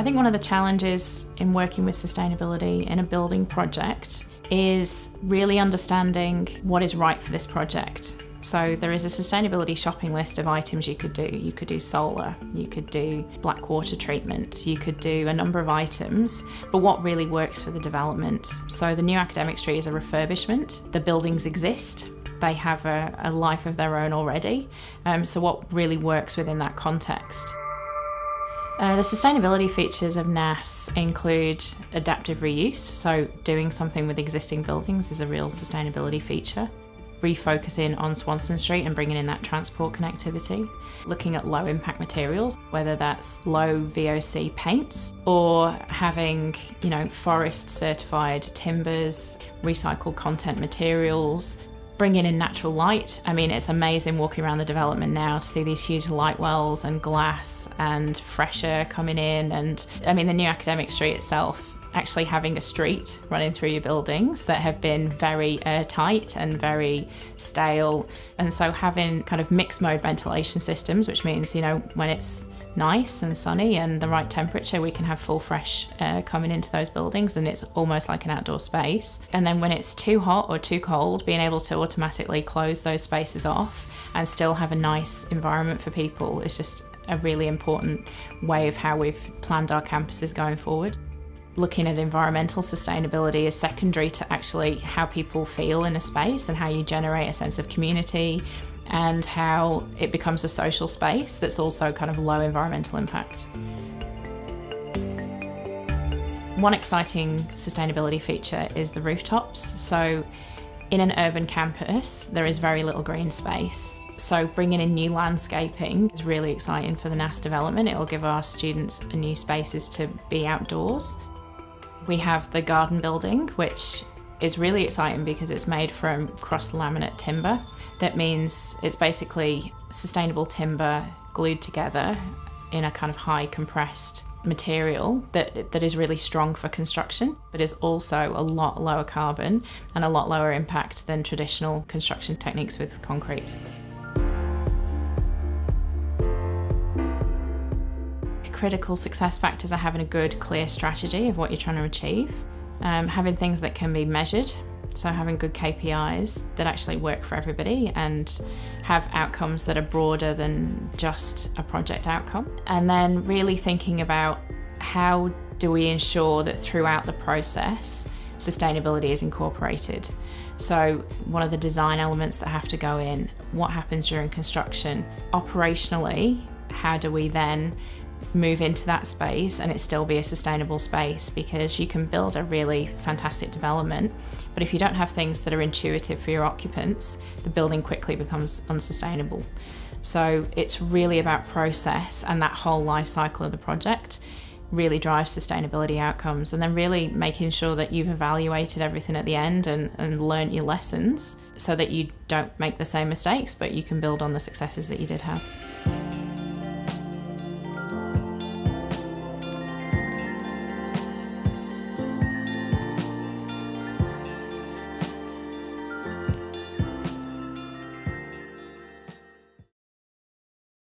I think one of the challenges in working with sustainability in a building project is really understanding what is right for this project. So there is a sustainability shopping list of items you could do. You could do solar, you could do black water treatment, you could do a number of items, but what really works for the development? So the new academic street is a refurbishment. The buildings exist. They have a life of their own already. So what really works within that context? The sustainability features of NAS include adaptive reuse, so doing something with existing buildings is a real sustainability feature. Refocusing on Swanston Street and bringing in that transport connectivity. Looking at low impact materials, whether that's low VOC paints or having, forest certified timbers, recycled content materials. Bringing in natural light. I mean, it's amazing walking around the development now to see these huge light wells and glass and fresh air coming in. And I mean, the new academic street itself, actually having a street running through your buildings that have been very airtight and very stale. And so having kind of mixed mode ventilation systems, which means, when it's nice and sunny and the right temperature, we can have full fresh air coming into those buildings and it's almost like an outdoor space. And then when it's too hot or too cold, being able to automatically close those spaces off and still have a nice environment for people is just a really important way of how we've planned our campuses going forward. Looking at environmental sustainability is secondary to actually how people feel in a space and how you generate a sense of community and how it becomes a social space that's also kind of low environmental impact. One exciting sustainability feature is the rooftops. So in an urban campus, there is very little green space. So bringing in new landscaping is really exciting for the NAS development. It will give our students new spaces to be outdoors. We have the garden building, which is really exciting because it's made from cross-laminate timber. That means it's basically sustainable timber glued together in a kind of high compressed material that is really strong for construction, but is also a lot lower carbon and a lot lower impact than traditional construction techniques with concrete. Critical success factors are having a good, clear strategy of what you're trying to achieve, having things that can be measured, so having good KPIs that actually work for everybody and have outcomes that are broader than just a project outcome. And then really thinking about how do we ensure that throughout the process, sustainability is incorporated. So one of the design elements that have to go in, what happens during construction? Operationally, how do we then move into that space and it still be a sustainable space? Because you can build a really fantastic development, but if you don't have things that are intuitive for your occupants, the building quickly becomes unsustainable. So it's really about process, and that whole life cycle of the project really drives sustainability outcomes, and then really making sure that you've evaluated everything at the end and learnt your lessons so that you don't make the same mistakes, but you can build on the successes that you did have.